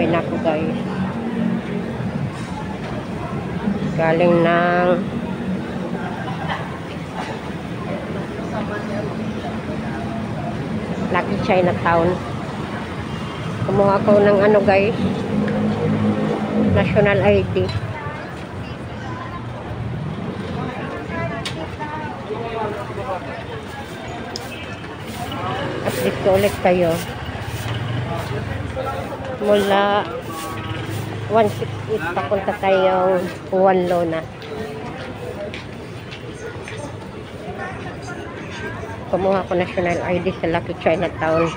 Uwi na ako guys. Galing ng Lucky Chinatown. Kumuha ko ng ano guys, National ID. Update ko ulit kayo. Mula 168 papunta tayong Juan Luna. Kumuha ko National ID sa Lucky Chinatown.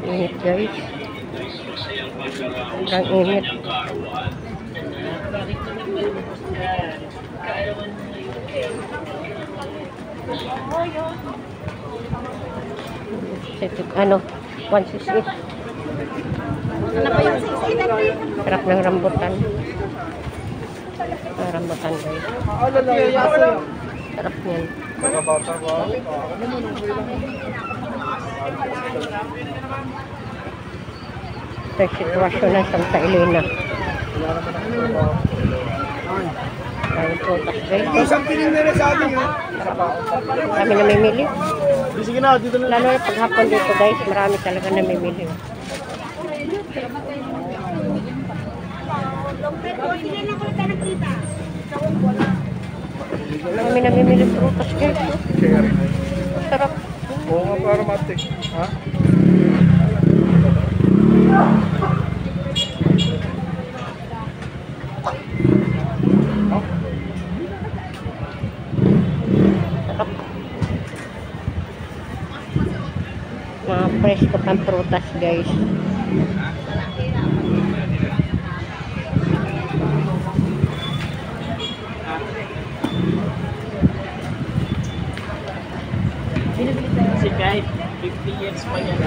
Init guys. Ang init. Ano? 168. Ano pa yung 68? Sarap ng rambutan. Rambutan guys. Sarap niyan. Ito yung sitwasyon ng Santa Elena. Ayun po, guys. Isang piling na rin sa atin, ha? Kami namimili. Sige na, dito na. Lalo na paghapon dito guys, marami talaga namimili. Kami namimili prutas guys. Sarap. Oo nga, para matik. Ha? Sarap. Mga presko pang prutas guys. Si guide, 50 years pa yan.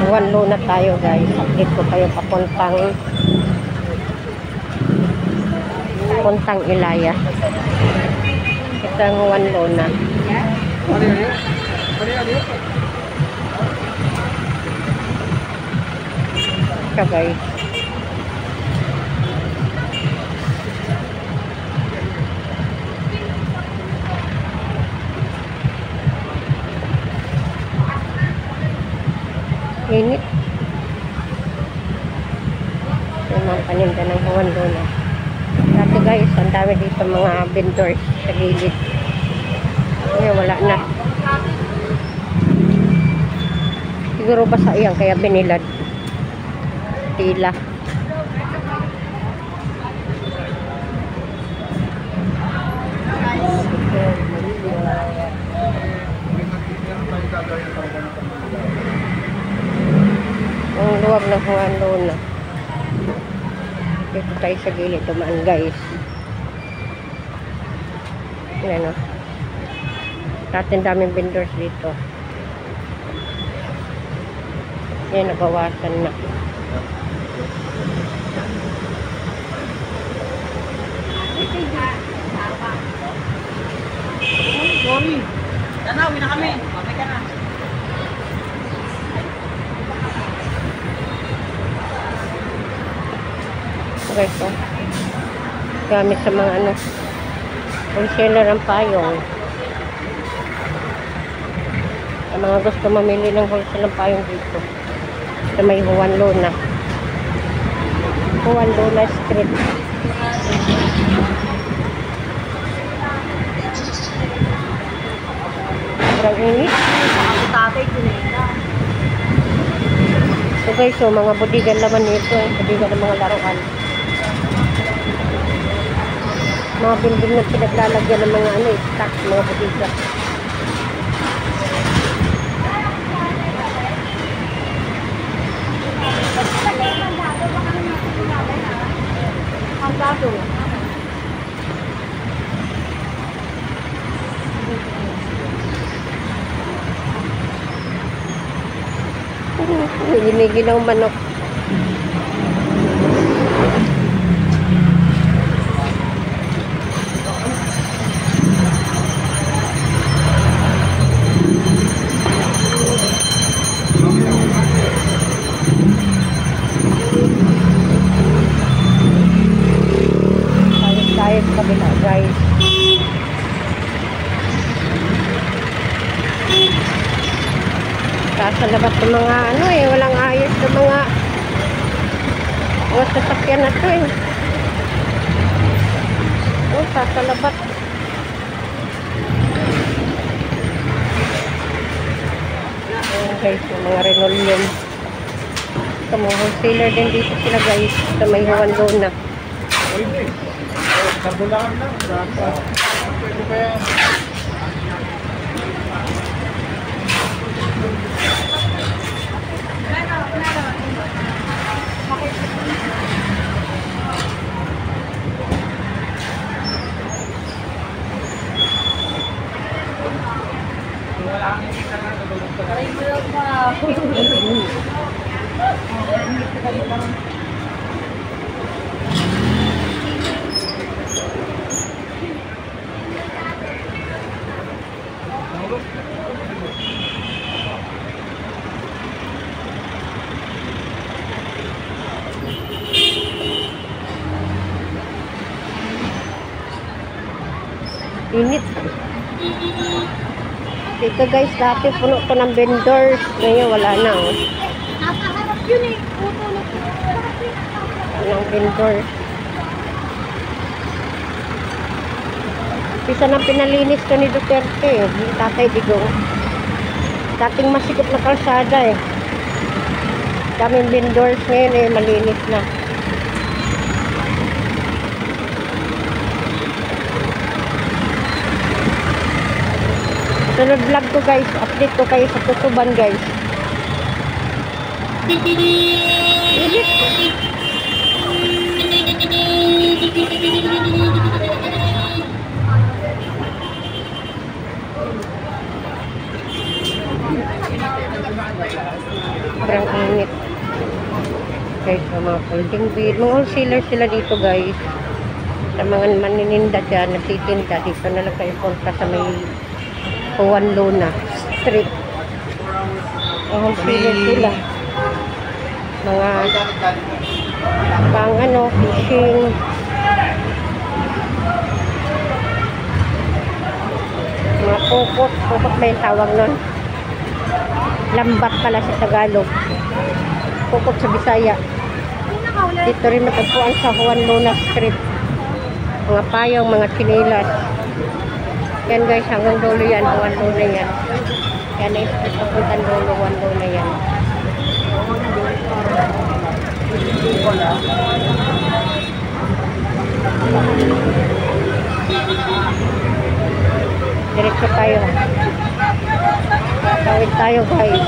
Juan Luna tayo guys. Update ko kayo papuntang Ilaya. Ito ang Juan Luna. Ito guys. Init. Yung mga paninda ng Juan Luna. Dati guys, ang dami dito mga vendors sa gilid. Ngayon wala na. Siguro basa yan, kaya binilad. Tila. Ang luwag ng Juan Luna. Dito tayo sa gilid dumaan guys. Yan o. Dating daming vendors dito. Yan, nabawasan na. Sorry. Tanawin na kami. Mamay ka na. Okay, so. Gamit sa mga ano. Wholesaler ang payong. Ang mga gusto mamili ng wholesale ng payong dito. Sa may Juan Luna. Juan Luna Street. Sobrang init. So guys, so mga budigan naman nito. Budigan ng mga laruan. Mga building na pinaglalagyan ng mga ano, stock, mga budigan. Ang gato. Giniginaw manok. Tayo sa kabila, guys. Sa labas ng mga ano eh, walang ayos sa mga sasakyan na to eh. Oh, sa labas. Ayan guys, yung mga Renolium. Sa mga wholesaler din dito sila guys, sa may Juan Luna. Karbulaan lang. Pwede pa yan. Init. Dito guys, dati puno to ng vendors. Ngayon wala na oh. Nakaharap yun eh. Walang vendors. Isa na pinalinis to ni Duterte eh. Yung Tatay Digong. Dating masikip na kalsada eh. Daming vendors ngayon eh, malinis na. Sunod vlog ko guys, update ko kayo sa Tutuban guys. Sobrang init. Guys, sa mga folding bed, mga wholesaler sila dito guys. Sa mga manininda dyan, nagtitinda dito na lang kayo punta sa may Juan Luna Street. Ang wholesaler sila. Mga pang ano, fishing. Mga pukot. Pukot ba yung tawag nun? Lambat pala sa Tagalog. Pukot sa Bisaya. Dito rin natagpuan sa Juan Luna Street. Mga payong, mga chinilas. Yan guys, hanggang dulo yan, Juan Luna yan. Yan na street papuntan dulo, Juan Luna yan. Diretso tayo. Tawid tayo guys.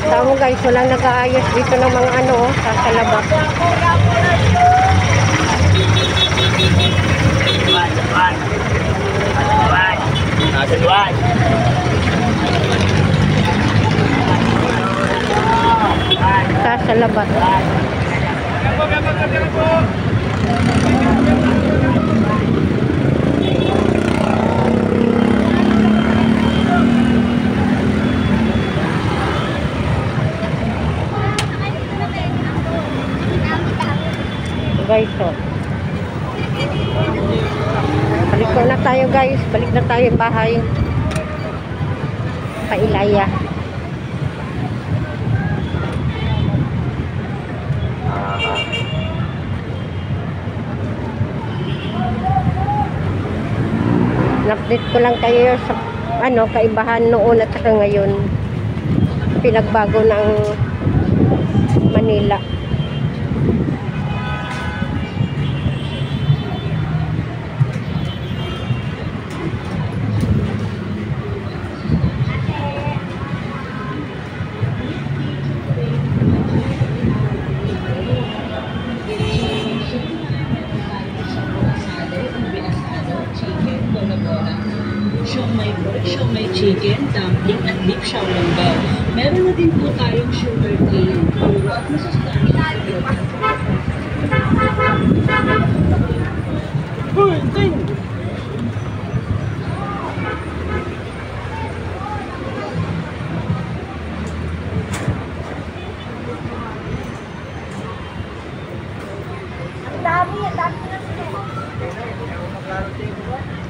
Tama guys, walang nag-aayos dito ng mga ano, sa labas. Sa labas. Guys, so balik na tayo guys, balik na tayo yung bahay sa Ilaya. Update ko lang kayo sa ano, kaibahan noon at saka ngayon, pinagbago ng Manila. siomay pork, siomay chicken, dumpling, at beef xiaolongbao. Meron na din po tayong sugar cane, puro at masustansya. Ang dami na sila.